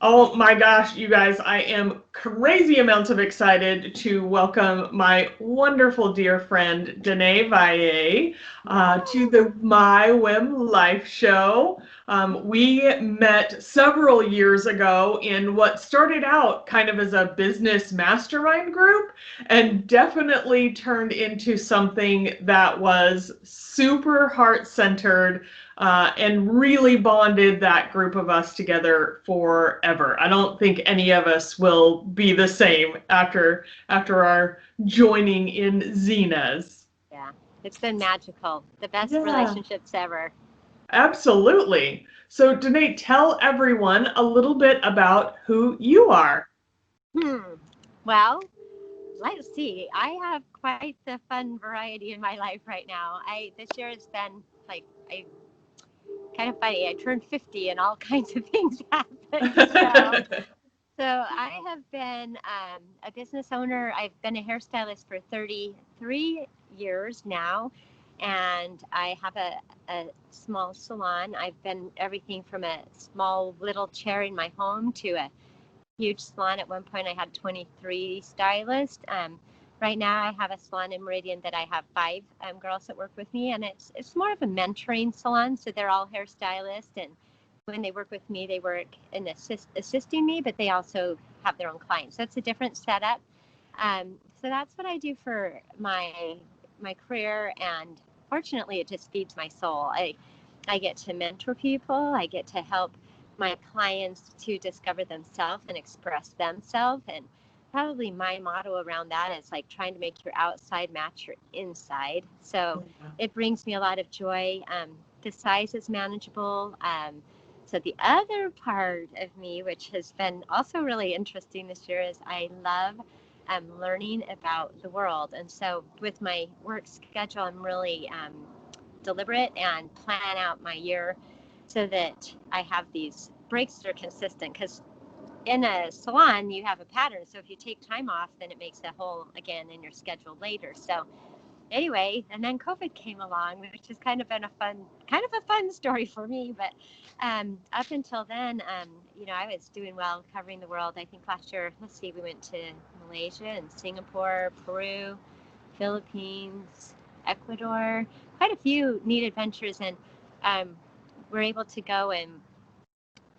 Oh my gosh, you guys, I am crazy amounts of excited to welcome my wonderful dear friend, Danae Valle, to the My WHIM Life show. We met several years ago in what started out kind of as a business mastermind group and definitely turned into something that was super heart-centered and really bonded that group of us together forever. I don't think any of us will be the same after our joining in Zenas. Yeah, it's been magical. The best Yeah, relationships ever. absolutely. So, Danae, tell everyone a little bit about who you are. Hmm. Well, let's see. I have quite the fun variety in my life right now. I this year has been like I kind of funny. I turned 50 and all kinds of things happened. So I have been a business owner. I've been a hairstylist for 33 years now, and I have a small salon. I've been everything from a small little chair in my home to a huge salon. At one point, I had 23 stylists. Right now, I have a salon in Meridian that I have five girls that work with me, and it's more of a mentoring salon. So they're all hairstylists, and when they work with me, they work in assisting me, but they also have their own clients. So it's a different setup. So that's what I do for my career, and fortunately, it just feeds my soul. I get to mentor people. I get to help my clients to discover themselves and express themselves. And probably my motto around that is like trying to make your outside match your inside. So it brings me a lot of joy. The size is manageable. So the other part of me, which has been also really interesting this year, is I love learning about the world. And so with my work schedule, I'm really deliberate and plan out my year so that I have these breaks that are consistent. Because in a salon, you have a pattern. So if you take time off, then it makes a hole again in your schedule later. So anyway, and then COVID came along, which has kind of been a fun story for me. But up until then, I was doing well covering the world. I think last year, let's see, we went to Malaysia and Singapore, Peru, Philippines, Ecuador, quite a few neat adventures. And we're able to go, and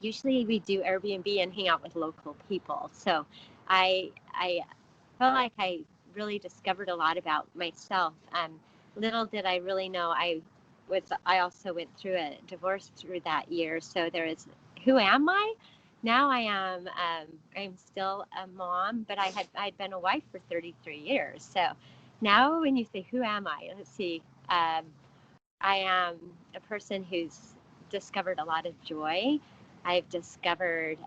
usually we do Airbnb and hang out with local people. So I felt like I really discovered a lot about myself. Little did I really know I also went through a divorce through that year. So there is, who am I? Now I'm still a mom, but I'd been a wife for 33 years. So now when you say, who am I? Let's see. I am a person who's discovered a lot of joy. I've discovered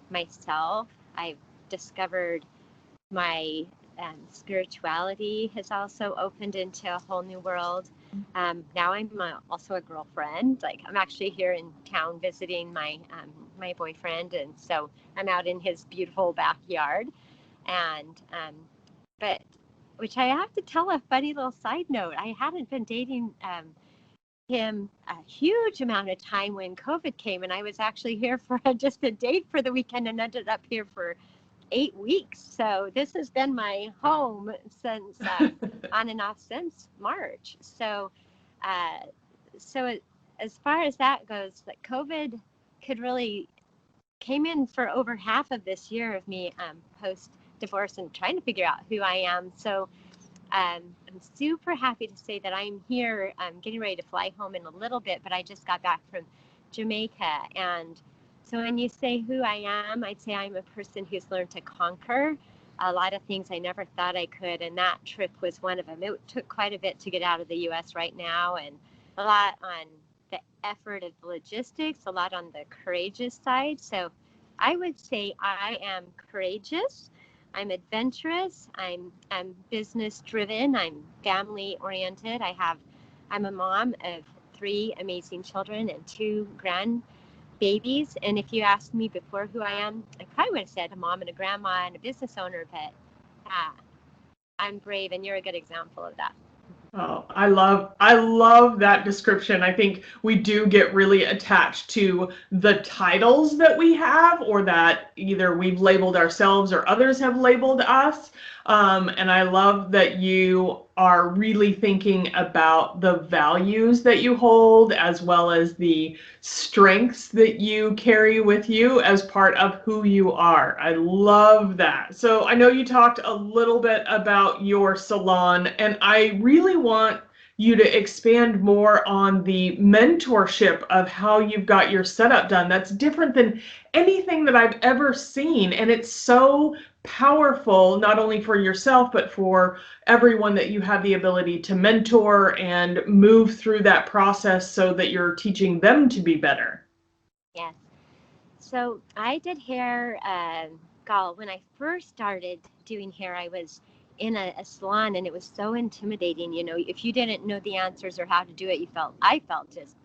myself. I've discovered my spirituality has also opened into a whole new world. Now I'm also a girlfriend. Like I'm actually here in town visiting my boyfriend, and so I'm out in his beautiful backyard. And but which I have to tell a funny little side note. I hadn't been dating him a huge amount of time when COVID came, and I was actually here for just a date for the weekend and ended up here for 8 weeks. So this has been my home since on and off since March. Uh, so as far as that goes, that COVID could really came in for over half of this year of me post divorce and trying to figure out who I am. So I'm super happy to say that I'm here. I'm getting ready to fly home in a little bit, but I just got back from Jamaica. And so when you say who I am, I'd say I'm a person who's learned to conquer a lot of things I never thought I could. And that trip was one of them. It took quite a bit to get out of the U.S. right now, and a lot on the effort of logistics, a lot on the courageous side. So I would say I am courageous. I'm adventurous. I'm business driven. I'm family oriented. I'm a mom of 3 amazing children and 2 grandbabies. And if you asked me before who I am, I probably would have said a mom and a grandma and a business owner. But I'm brave, and you're a good example of that. Oh, I love that description. I think we do get really attached to the titles that we have, or that either we've labeled ourselves or others have labeled us. And I love that you are really thinking about the values that you hold, as well as the strengths that you carry with you as part of who you are. I love that. So I know you talked a little bit about your salon, and I really want you to expand more on the mentorship of how you've got your setup done. That's different than anything that I've ever seen. And it's so powerful, not only for yourself, but for everyone, that you have the ability to mentor and move through that process so that you're teaching them to be better. Yes. So I did hair, when I first started doing hair, I was in a salon and it was so intimidating. You know, if you didn't know the answers or how to do it, I felt just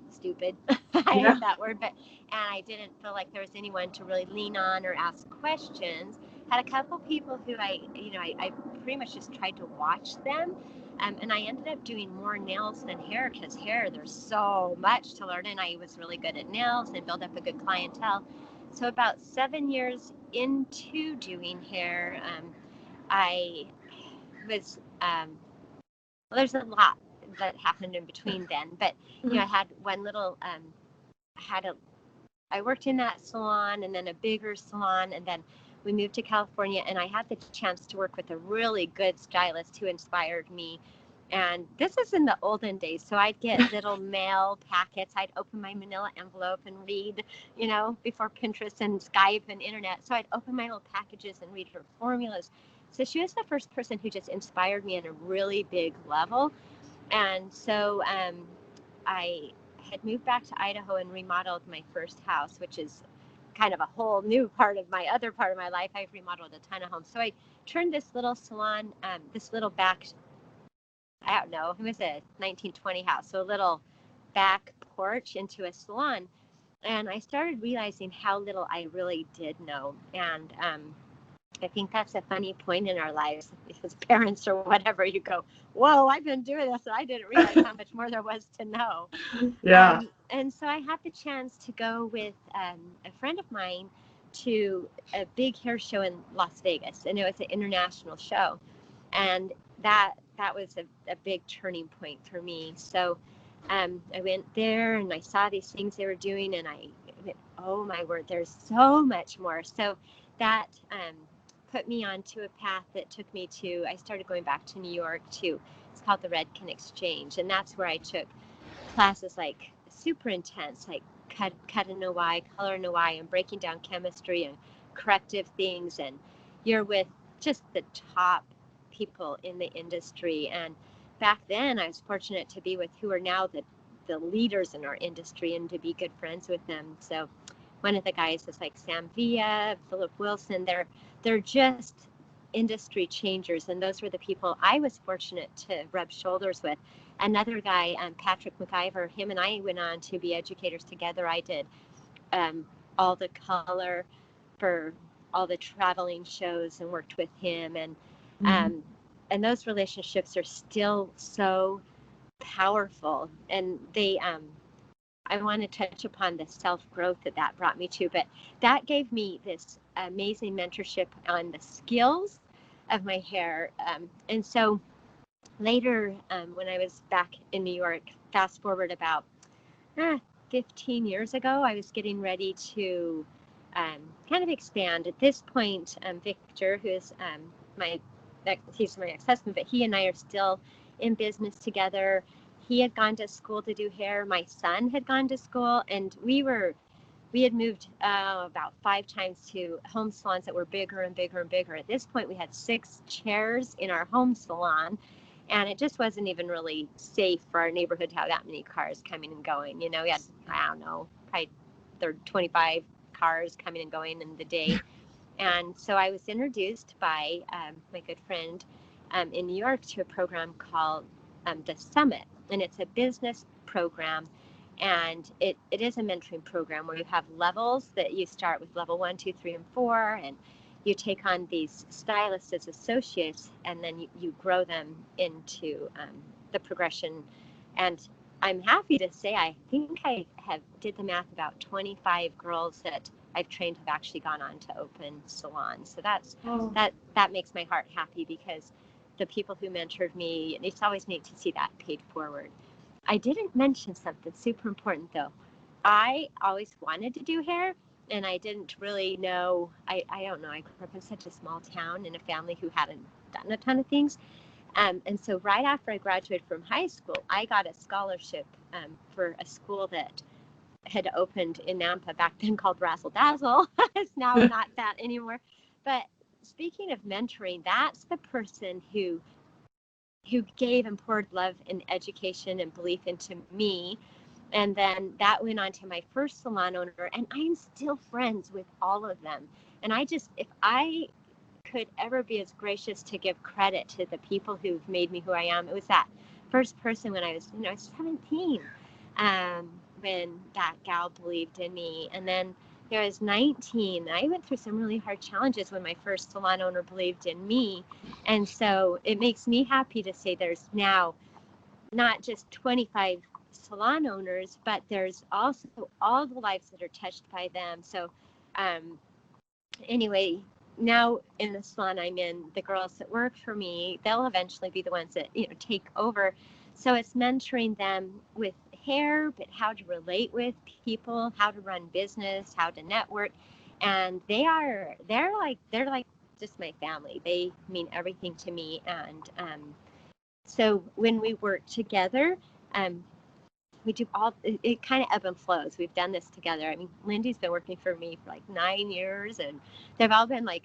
stupid. I Yeah. hate that word, and I didn't feel like there was anyone to really lean on or ask questions. Had a couple people who I pretty much just tried to watch them. And I ended up doing more nails than hair, because hair, there's so much to learn. And I was really good at nails and built up a good clientele. So about 7 years into doing hair, I was, well, there's a lot that happened in between then. But, I had one little, I had a I worked in that salon and then a bigger salon, and then we moved to California, and I had the chance to work with a really good stylist who inspired me. And this is in the olden days, so I'd get little mail packets. I'd open my manila envelope and read, before Pinterest and Skype and internet. So I'd open my little packages and read her formulas. So she was the first person who just inspired me on a really big level. And so I had moved back to Idaho and remodeled my first house, which is kind of a whole new part of my other part of my life. I've remodeled a ton of homes. So I turned this little salon, this little back, I don't know, it was a 1920 house, so a little back porch into a salon. And I started realizing how little I really did know. And I think that's a funny point in our lives as parents or whatever. You go, whoa, I've been doing this, and I didn't realize how much more there was to know. Yeah. And so I had the chance to go with a friend of mine to a big hair show in Las Vegas, and it was an international show. And that was a big turning point for me. So I went there and I saw these things they were doing, and I went, oh my word, there's so much more. So that put me onto a path that took me to, I started going back to New York to, it's called the Redken Exchange. And that's where I took classes like super intense, like cut and Noai, color Noai, and breaking down chemistry and corrective things. And you're with just the top people in the industry. And back then, I was fortunate to be with who are now the leaders in our industry and to be good friends with them. So one of the guys is like Sam Villa, Philip Wilson. They're just industry changers, and those were the people I was fortunate to rub shoulders with. Another guy, Patrick McIver, him and I went on to be educators together. I did all the color for all the traveling shows and worked with him, and those relationships are still so powerful. And they I want to touch upon the self-growth that brought me to, but that gave me this amazing mentorship on the skills of my hair. And so later, when I was back in New York, fast forward about 15 years ago, I was getting ready to kind of expand. At this point, Victor, who is he's my ex-husband, but he and I are still in business together. He had gone to school to do hair. My son had gone to school, and we had moved about 5 times to home salons that were bigger and bigger and bigger. At this point, we had 6 chairs in our home salon, and it just wasn't even really safe for our neighborhood to have that many cars coming and going. We had, I don't know, probably 25 cars coming and going in the day. And so I was introduced by my good friend in New York to a program called the Summit. And it's a business program. And it is a mentoring program where you have levels that you start with level 1, 2, 3, and 4. And you take on these stylists as associates, and then you grow them into the progression. And I'm happy to say I think I have did the math, about 25 girls that I've trained have actually gone on to open salons. So that makes my heart happy, because the people who mentored me, it's always neat to see that paid forward. I didn't mention something super important though. I always wanted to do hair, and I didn't really know. I don't know. I grew up in such a small town in a family who hadn't done a ton of things. And so right after I graduated from high school, I got a scholarship for a school that had opened in Nampa, back then called Razzle Dazzle. It's now not that anymore. But speaking of mentoring, that's the person who gave and poured love and education and belief into me. And then that went on to my first salon owner, and I'm still friends with all of them. And if I could ever be as gracious to give credit to the people who've made me who I am, it was that first person when I was 17, when that gal believed in me. And then I was 19. I went through some really hard challenges when my first salon owner believed in me. And so it makes me happy to say there's now not just 25 salon owners, but there's also all the lives that are touched by them. So anyway, now in the salon I'm in, the girls that work for me, they'll eventually be the ones that take over. So it's mentoring them with hair, but how to relate with people, how to run business, how to network. And they're like just my family. They mean everything to me. And so when we work together, we do it kind of ebb and flows. We've done this together. I mean, Lindy's been working for me for like 9 years, and they've all been like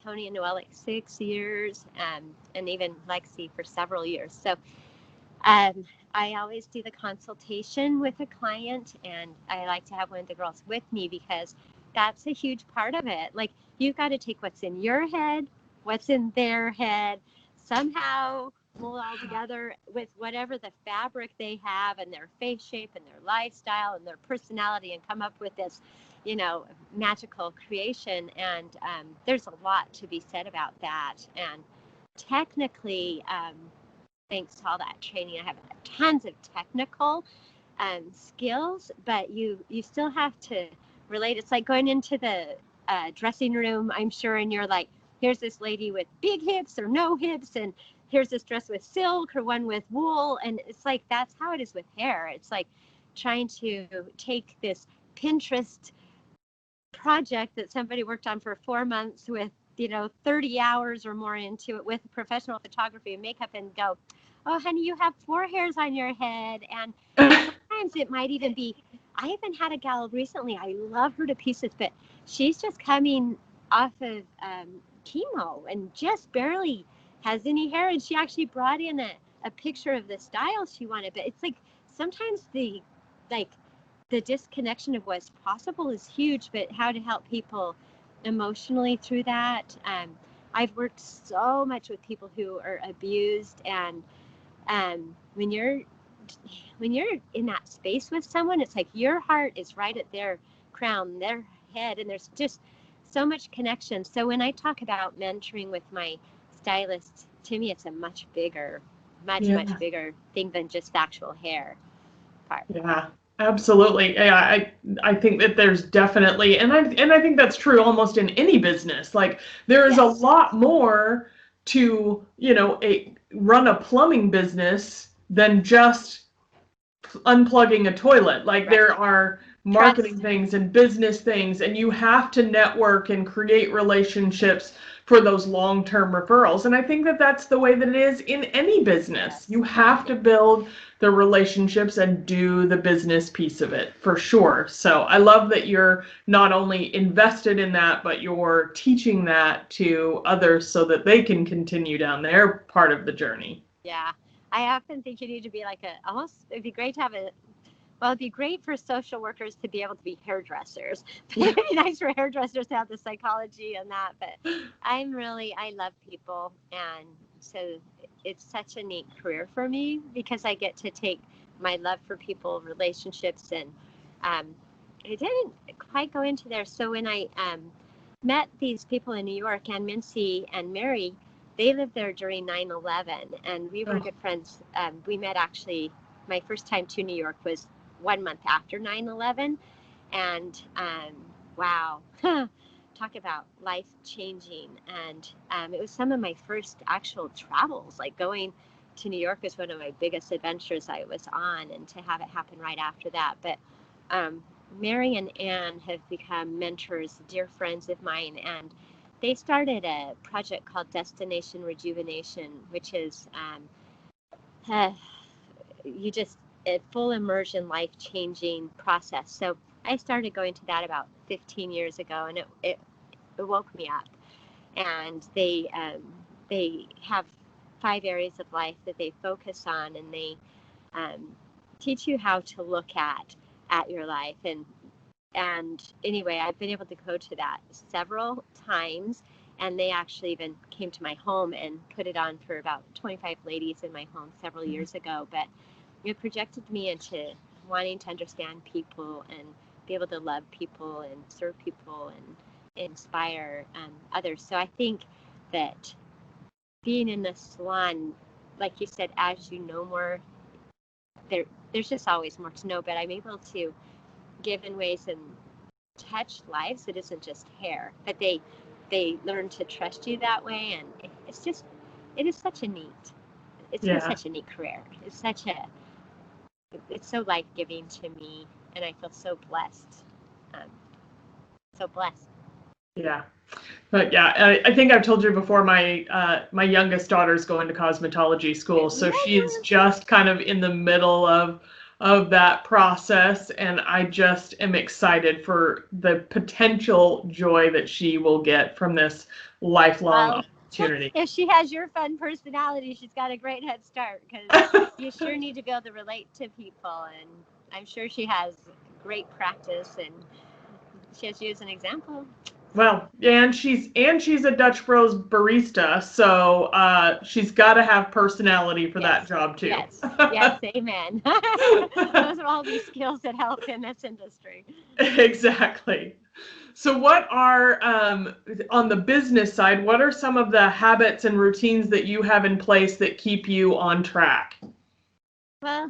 Tony and Noelle like 6 years, and even Lexi for several years. So I always do the consultation with a client, and I like to have one of the girls with me, because that's a huge part of it. Like, you've got to take what's in your head, what's in their head, somehow pull it all together with whatever the fabric they have and their face shape and their lifestyle and their personality, and come up with this, magical creation. And there's a lot to be said about that. And technically, thanks to all that training, I have tons of technical skills, but you still have to relate. It's like going into the dressing room, I'm sure, and you're like, here's this lady with big hips or no hips, and here's this dress with silk or one with wool. And it's like, that's how it is with hair. It's like trying to take this Pinterest project that somebody worked on for 4 months with 30 hours or more into it with professional photography and makeup, and go, oh honey, you have 4 hairs on your head. And sometimes it might even be, I even had a gal recently, I love her to pieces, but she's just coming off of chemo and just barely has any hair, and she actually brought in a picture of the style she wanted. But it's like, sometimes the disconnection of what's possible is huge, but how to help people emotionally through that. I've worked so much with people who are abused, and when you're in that space with someone, it's like your heart is right at their crown, their head, and there's just so much connection. So when I talk about mentoring with my stylists, to me it's a much bigger thing than just the actual hair part. Yeah, absolutely. Yeah, I think that there's definitely, and I think that's true almost in any business. Like, there is a lot more to, run a plumbing business than just unplugging a toilet. Like, there are marketing things and business things, and you have to network and create relationships for those long-term referrals. And I think that that's the way that it is in any business. You have to build the relationships and do the business piece of it, for sure. So I love that you're not only invested in that, but you're teaching that to others so that they can continue down their part of the journey. Yeah. I often think you need to be like it'd be great to have it'd be great for social workers to be able to be hairdressers. It'd be nice for hairdressers to have the psychology and that, but I love people. And so it's such a neat career for me, because I get to take my love for people, relationships, and I didn't quite go into there. So when I met these people in New York, and Mincy and Mary. They lived there during 9/11, and we were good friends. We met actually, my first time to New York was 1 month after 9/11. And wow, talk about life changing. And it was some of my first actual travels, like going to New York was one of my biggest adventures I was on, and to have it happen right after that. But Mary and Ann have become mentors, dear friends of mine, and they started a project called Destination Rejuvenation, which is you just a full immersion, life-changing process. So I started going to that about 15 years ago, and it woke me up. And they have 5 areas of life that they focus on, and they teach you how to look at your life. And anyway, I've been able to go to that several times, and they actually even came to my home and put it on for about 25 ladies in my home several years ago. But it projected me into wanting to understand people and be able to love people and serve people and inspire others. So I think that being in the salon, like you said, as you know more, there's just always more to know, but I'm able to give in ways and touch lives. It isn't just hair, but they learn to trust you that way. And it is such a neat, it's been such a neat career. It's so life-giving to me, and I feel so blessed. So blessed. Yeah. But yeah, I think I've told you before, my youngest daughter's going to cosmetology school, so she's just kind of in the middle of that process, and I just am excited for the potential joy that she will get from this lifelong opportunity. If she has your fun personality, she's got a great head start, because you sure need to be able to relate to people, and I'm sure she has great practice, and she has you as an example. Well, and she's a Dutch Bros barista, so she's got to have personality for that job too. Yes, amen. Those are all these skills that help in this industry. Exactly. So what are, on the business side, what are some of the habits and routines that you have in place that keep you on track? Well,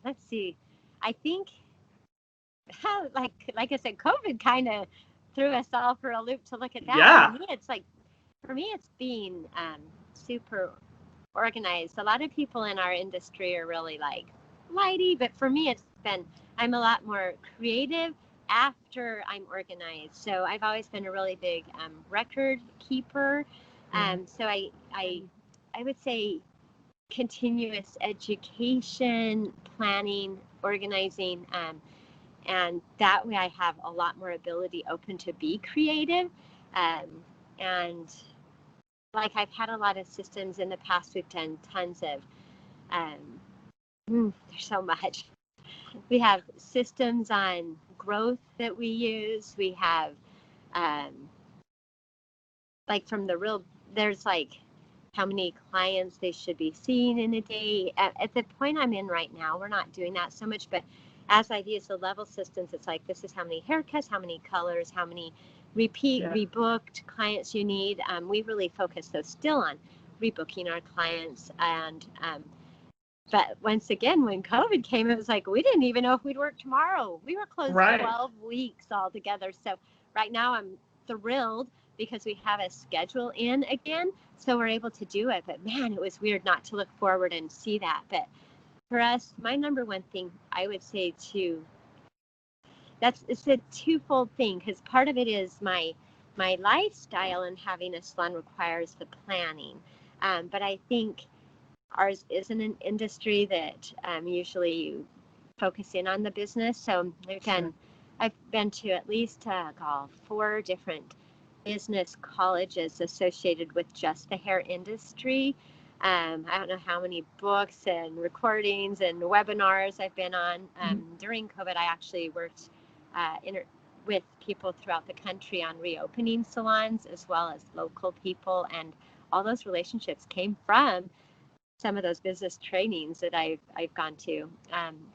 let's see. I think, like I said, COVID kind of threw us all for a loop to look at that. Yeah. For me, it's being super organized. A lot of people in our industry are really like flighty, but for me, I'm a lot more creative after I'm organized. So I've always been a really big record keeper. So I would say continuous education, planning, organizing, and that way I have a lot more ability open to be creative. And like I've had a lot of systems in the past. We've done tons of there's so much. We have systems on growth that we use. We have like from the real, there's like how many clients they should be seeing in a day. At the point I'm in right now, we're not doing that so much, but as I've used the level systems, it's like, this is how many haircuts, how many colors, how many rebooked clients you need. We really focus though still on rebooking our clients. And but once again, when COVID came, it was like, we didn't even know if we'd work tomorrow. We were closed 12 weeks altogether. So right now I'm thrilled because we have a schedule in again. So we're able to do it. But man, it was weird not to look forward and see that. But for us, my number one thing I would say it's a twofold thing, because part of it is my lifestyle, and having a salon requires the planning. But I think ours isn't an industry that usually you focus in on the business. So I've been to at least 4 different business colleges associated with just the hair industry. I don't know how many books and recordings and webinars I've been on. During COVID, I actually worked with people throughout the country on reopening salons, as well as local people. And all those relationships came from some of those business trainings that I've gone to.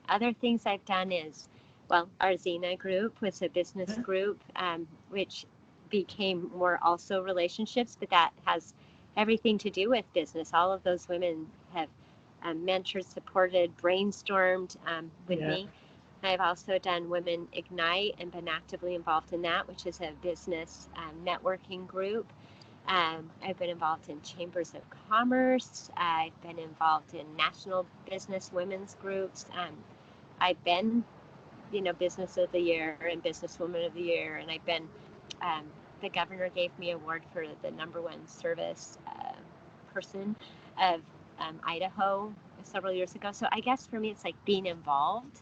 Other things I've done is, our Xena group was a business group, which became more also relationships, but that has everything to do with business. All of those women have mentored, supported, brainstormed with me. I've also done Women Ignite and been actively involved in that, which is a business networking group. I've been involved in chambers of commerce. I've been involved in national business women's groups. I've been, Business of the Year and Businesswoman of the Year, and I've been. The governor gave me an award for the #1 service person of Idaho several years ago. So I guess for me, it's like being involved.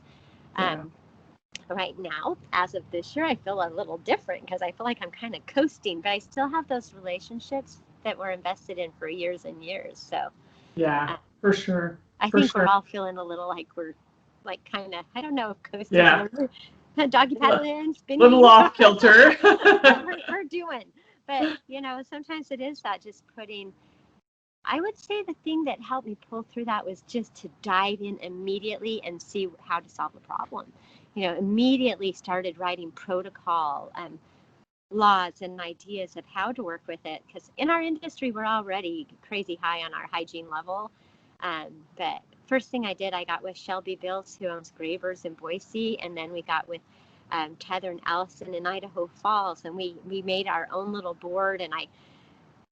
Right now, as of this year, I feel a little different because I feel like I'm kind of coasting, but I still have those relationships that we're invested in for years and years. So for sure. I think we're all feeling a little like we're like kind of, I don't know if coasting is a word, doggy paddling, spinning. Little off kilter. we're doing. But, sometimes it is that just putting, I would say the thing that helped me pull through that was just to dive in immediately and see how to solve the problem. Immediately started writing protocol, laws and ideas of how to work with it. Because in our industry, we're already crazy high on our hygiene level. But first thing I did, I got with Shelby Bills, who owns Gravers in Boise. And then we got with Heather and Allison in Idaho Falls. And we made our own little board. And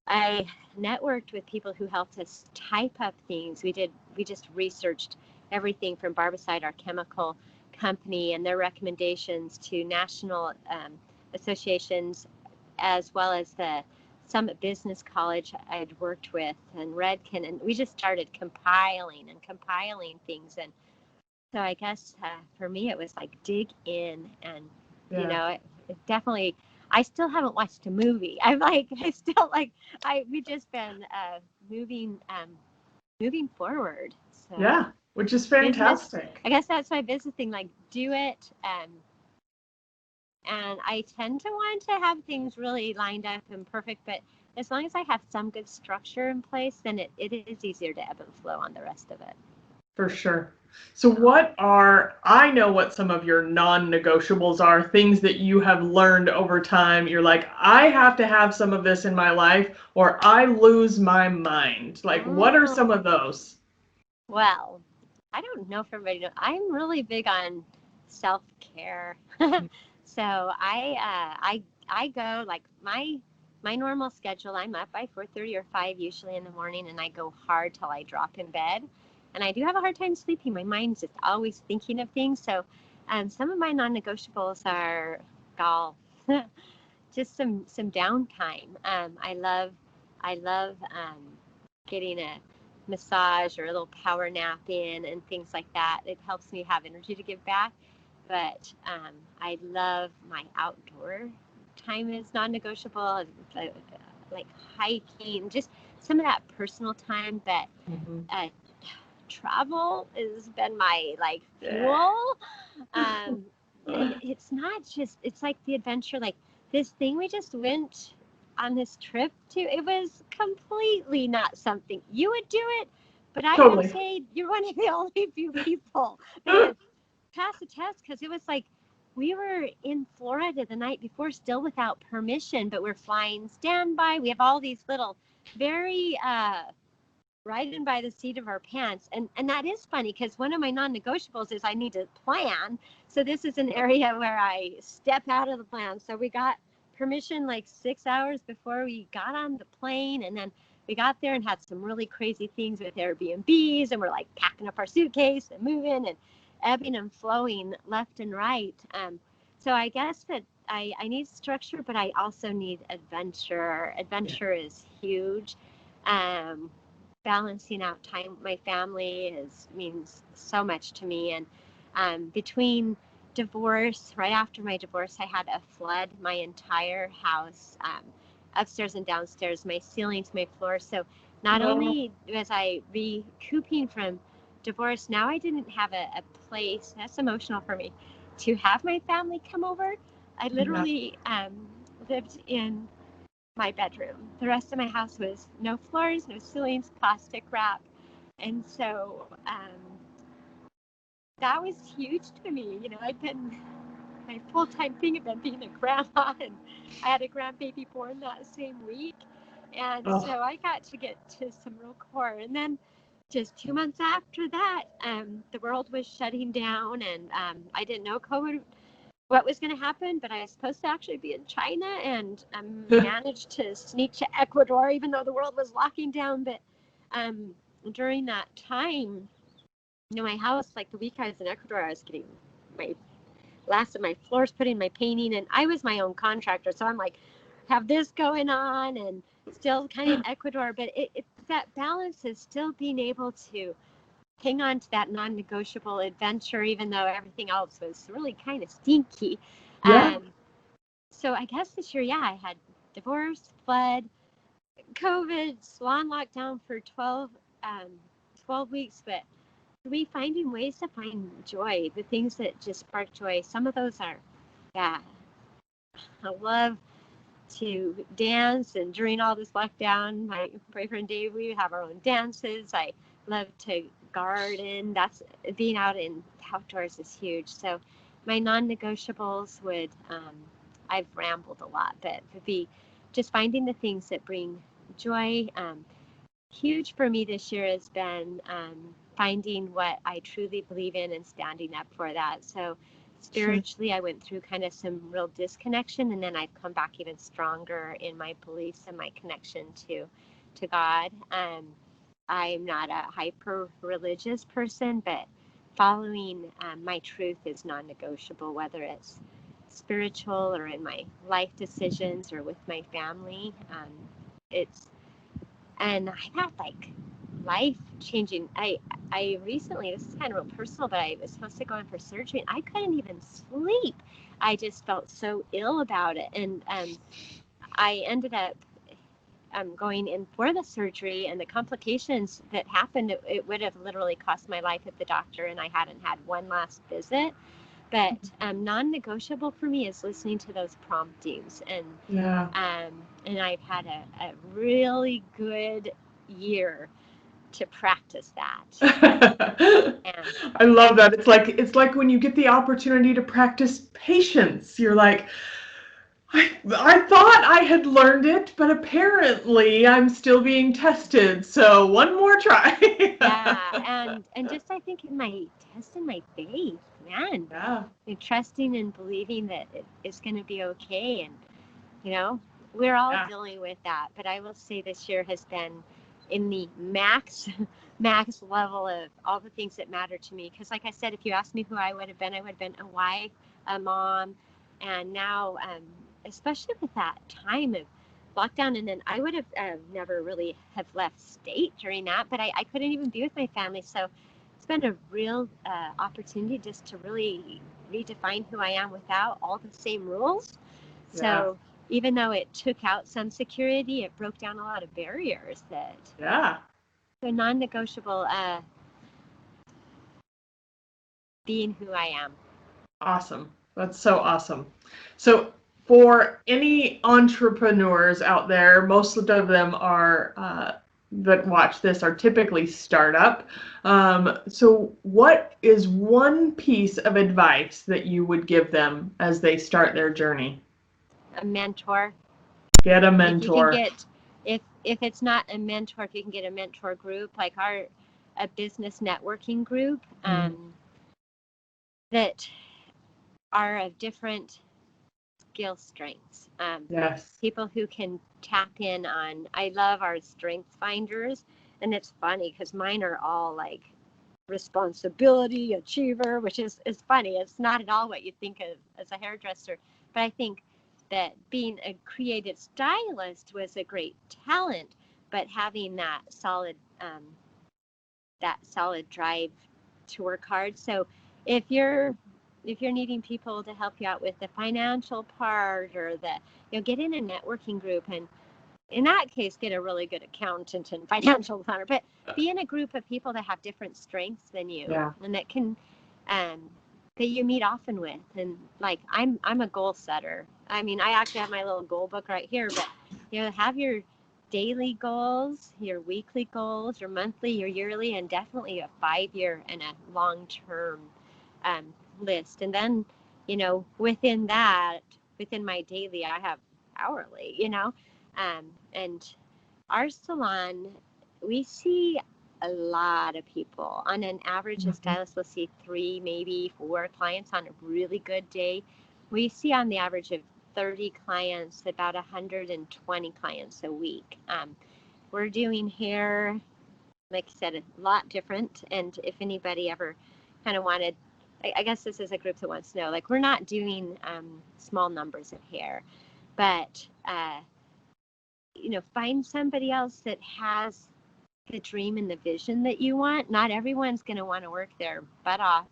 I networked with people who helped us type up things. We just researched everything from Barbicide, our chemical company, and their recommendations to national associations, as well as the Summit Business College I'd worked with, and Redken, and we just started compiling things. And so I guess for me it was like dig in, and it definitely. I still haven't watched a movie. We've just been moving forward. So which is fantastic. Business, I guess that's my business thing, like do it. And I tend to want to have things really lined up and perfect, but as long as I have some good structure in place, then it is easier to ebb and flow on the rest of it. For sure. So I know what some of your non-negotiables are, things that you have learned over time. You're like, I have to have some of this in my life or I lose my mind. Like, what are some of those? Well, I don't know if everybody knows. I'm really big on self-care. So I go like my normal schedule. I'm up by 4:30 or 5 usually in the morning, and I go hard till I drop in bed. And I do have a hard time sleeping. My mind's just always thinking of things. So some of my non-negotiables are golf, just some downtime. I love getting a massage or a little power nap in and things like that. It helps me have energy to give back. But I love my outdoor time is non-negotiable, like hiking, just some of that personal time. But travel has been my fuel. It's not just, it's like the adventure, like this thing we just went on this trip to, it was completely not something you would do it, but I would say you're one of the only few people that pass the test, because it was like we were in Florida the night before still without permission, but we're flying standby. We have all these little very riding by the seat of our pants, and that is funny because one of my non-negotiables is I need to plan. So this is an area where I step out of the plan. So we got permission like 6 hours before we got on the plane, and then we got there and had some really crazy things with Airbnbs, and we're like packing up our suitcase and moving and ebbing and flowing left and right. So I guess that I need structure, but I also need adventure. Adventure is huge. Balancing out time with my family means so much to me. And between divorce, right after my divorce, I had a flood my entire house, upstairs and downstairs, my ceilings, my floor. So not only was I recouping from divorce, now I didn't have a place, that's emotional for me, to have my family come over. I literally lived in my bedroom. The rest of my house was no floors, no ceilings, plastic wrap. And so that was huge to me. I'd been my full-time thing had been being a grandma, and I had a grandbaby born that same week. And Oh, so I got to get to some real core. And then just 2 months after that, the world was shutting down, and I didn't know COVID, what was going to happen, but I was supposed to actually be in China, and managed to sneak to Ecuador, even though the world was locking down. But during that time, my house, like the week I was in Ecuador, I was getting my last of my floors put in, my painting, and I was my own contractor, so I'm like, have this going on and still kind of in Ecuador, but it that balance is still being able to hang on to that non-negotiable adventure, even though everything else was really kind of stinky. yeah. So I guess this year, yeah, I had divorce, flood, COVID, salon lockdown for 12 weeks, but we finding ways to find joy, the things that just spark joy. Some of those are, yeah, I love to dance, and during all this lockdown, my boyfriend Dave, we have our own dances. I love to garden. That's being out in outdoors is huge. So my non-negotiables would, I've rambled a lot, but would be just finding the things that bring joy. Huge for me this year has been finding what I truly believe in and standing up for that. So spiritually, I went through kind of some real disconnection, and then I've come back even stronger in my beliefs and my connection to God. I'm not a hyper religious person, but following my truth is non-negotiable, whether it's spiritual or in my life decisions or with my family. And I've had like life changing. I recently, this is kind of real personal, but I was supposed to go in for surgery, and I couldn't even sleep. I just felt so ill about it, and I ended up going in for the surgery, and the complications that happened, it would have literally cost my life if the doctor and I hadn't had one last visit. But non-negotiable for me is listening to those promptings, and Yeah. and I've had a really good year to practice that. And I love that. It's like when you get the opportunity to practice patience. You're like, I thought I had learned it, but apparently I'm still being tested. So one more try. yeah, and just I think in my testing my faith, man, Yeah. and trusting and believing that it's going to be okay. And we're all Yeah. dealing with that. But I will say this year has been in the max level of all the things that matter to me. Because like I said, if you asked me who I would have been a wife, a mom, and now, especially with that time of lockdown, and then I would have never really have left state during that, but I couldn't even be with my family. So it's been a real opportunity just to really redefine who I am without all the same rules. So even though it took out some security, it broke down a lot of barriers that Yeah. so non-negotiable, being who I am. Awesome. That's so awesome. So for any entrepreneurs out there, most of them are that watch this are typically startup. So what is one piece of advice that you would give them as they start their journey? A mentor. Get a If you can mentor. get, if it's not a mentor, if you can get a mentor group, like a business networking group, that are of different skill strengths. Yes. People who can tap in on, I love our strength finders. And it's funny because mine are all like responsibility, achiever, which is funny. It's not at all what you think of as a hairdresser. But I think that being a creative stylist was a great talent, but having that solid drive to work hard. So if you're needing people to help you out with the financial part, or get in a networking group, and in that case get a really good accountant and financial planner, but be in a group of people that have different strengths than you, and that can that you meet often with. And like I'm a goal setter. I mean, I actually have my little goal book right here, but have your daily goals, your weekly goals, your monthly, your yearly, and definitely a 5-year and a long-term list. And then within that, within my daily, I have hourly, and our salon, we see a lot of people. On an average, a stylist will see 3, maybe 4 clients on a really good day. We see on the average of 30 clients, about 120 clients a week. We're doing hair, like I said, a lot different. And if anybody ever kind of wanted, I guess this is a group that wants to know, like, we're not doing small numbers of hair, but find somebody else that has the dream and the vision that you want. Not everyone's going to want to work their butt off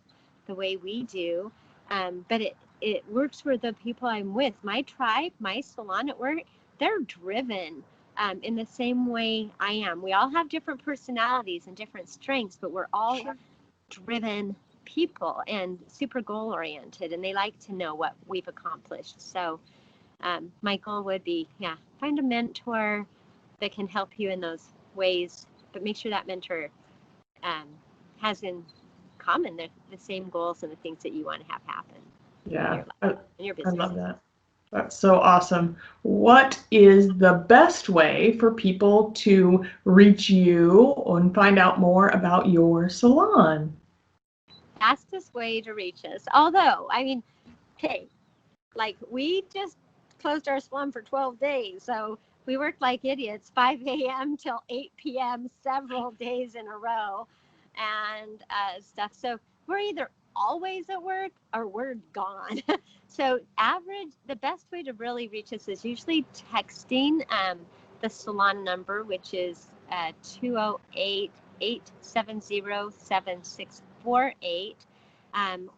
the way we do, but it works for the people I'm with. My tribe, my salon at work, they're driven in the same way I am. We all have different personalities and different strengths, but we're all driven people and super goal oriented, and they like to know what we've accomplished. So my goal would be, find a mentor that can help you in those ways, but make sure that mentor has in common the same goals and the things that you want to have happen in your life, in your business. I love that. That's so awesome. What is the best way for people to reach you and find out more about your salon? Fastest way to reach us. Although, hey, like, we just closed our salon for 12 days. So we worked like idiots, 5 a.m. till 8 p.m. several days in a row and stuff. So we're either always at work or we're gone. So the best way to really reach us is usually texting the salon number, which is 208-870-7648.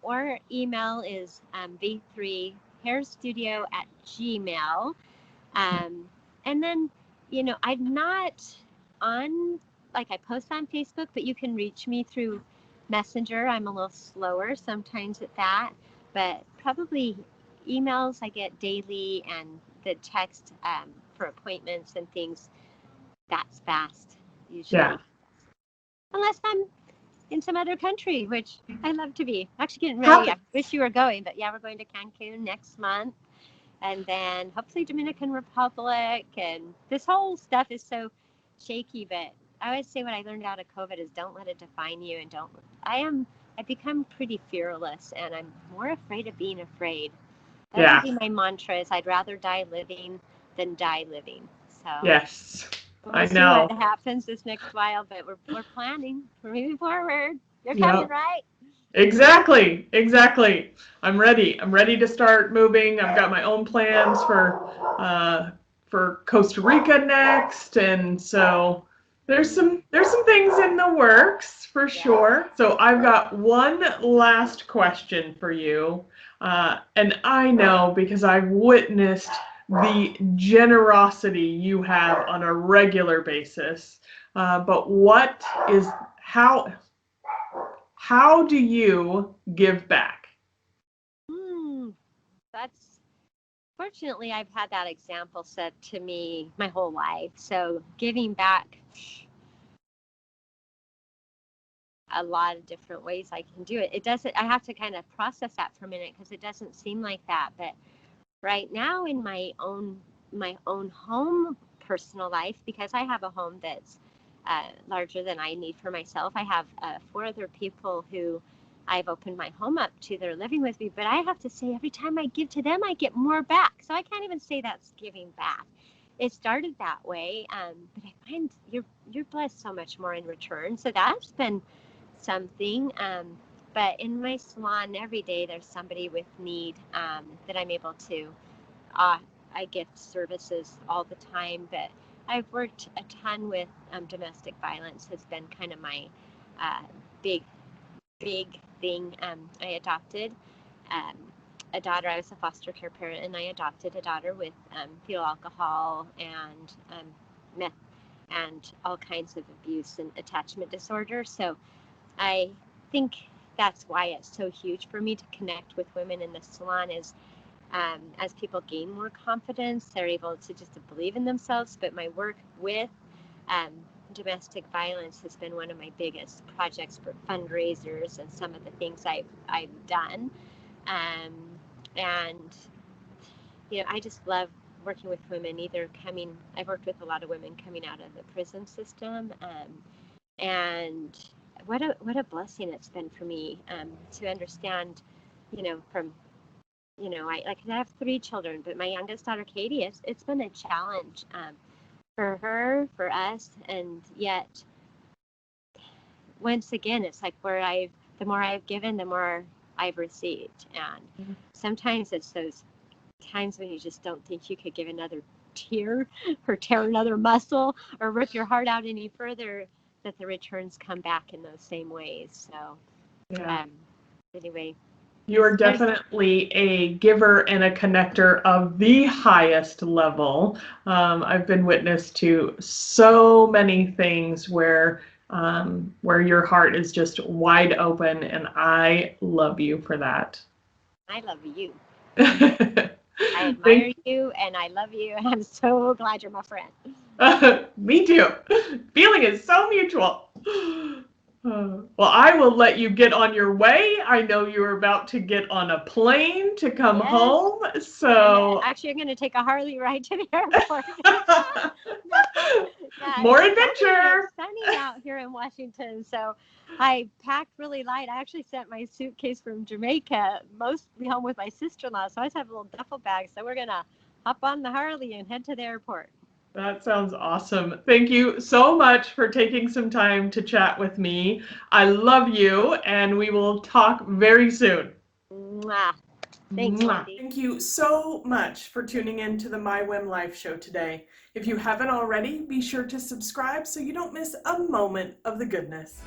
Or email is v3hairstudio@gmail. And then, I'm not on, like, I post on Facebook, but you can reach me through Messenger. I'm a little slower sometimes at that, but probably emails I get daily, and the text for appointments and things, that's fast usually. Yeah. Unless I'm in some other country, which I love to be. Actually getting ready. I wish you were going, but we're going to Cancun next month. And then hopefully Dominican Republic. And this whole stuff is so shaky, but I always say what I learned out of COVID is don't let it define you, and I've become pretty fearless, and I'm more afraid of being afraid. That would be my mantra, is I'd rather die living than die living. So yes, we'll see what happens this next while, but we're planning. We're moving forward. You're coming, right? Exactly. I'm ready. I'm ready to start moving. I've got my own plans for Costa Rica next, and so there's some things in the works for sure. So I've got one last question for you, and I know because I've witnessed the generosity you have on a regular basis. But how do you give back? Fortunately, I've had that example set to me my whole life. So giving back, a lot of different ways I can do it. I have to kind of process that for a minute, because it doesn't seem like that. But right now in my own home personal life, because I have a home that's larger than I need for myself, I have 4 other people who I've opened my home up to. They're living with me, but I have to say every time I give to them, I get more back. So I can't even say that's giving back. It started that way, but I find you're blessed so much more in return. So that's been something. But in my salon every day, there's somebody with need that I'm able to. I gift services all the time, but I've worked a ton with domestic violence. Has been kind of my big thing. I adopted a daughter. I was a foster care parent, and I adopted a daughter with fetal alcohol and meth and all kinds of abuse and attachment disorder. So I think that's why it's so huge for me to connect with women in the salon, is as people gain more confidence, they're able to just believe in themselves. But my work with domestic violence has been one of my biggest projects for fundraisers and some of the things I've done. And, I just love working with women, I've worked with a lot of women coming out of the prison system. And what a blessing it's been for me to understand, from, I have 3 children, but my youngest daughter, Katie, it's been a challenge for her, for us, and yet, once again, it's like the more I've given, the more I've received. And sometimes it's those times when you just don't think you could give another tear or tear another muscle or rip your heart out any further, that the returns come back in those same ways. So, anyway. You are definitely a giver and a connector of the highest level. I've been witness to so many things where your heart is just wide open, and I love you for that. I love you. I admire you, and I love you, and I'm so glad you're my friend. Me too. Feeling is so mutual. Well, I will let you get on your way. I know you're about to get on a plane to come home. So actually, I'm going to take a Harley ride to the airport. More adventure. It's sunny out here in Washington, so I packed really light. I actually sent my suitcase from Jamaica mostly home with my sister-in-law, so I just have a little duffel bag. So we're going to hop on the Harley and head to the airport. That sounds awesome. Thank you so much for taking some time to chat with me. I love you, and we will talk very soon. Mwah. Thanks, Wendy. Thank you so much for tuning in to the My WHIM Life show today. If you haven't already, be sure to subscribe so you don't miss a moment of the goodness.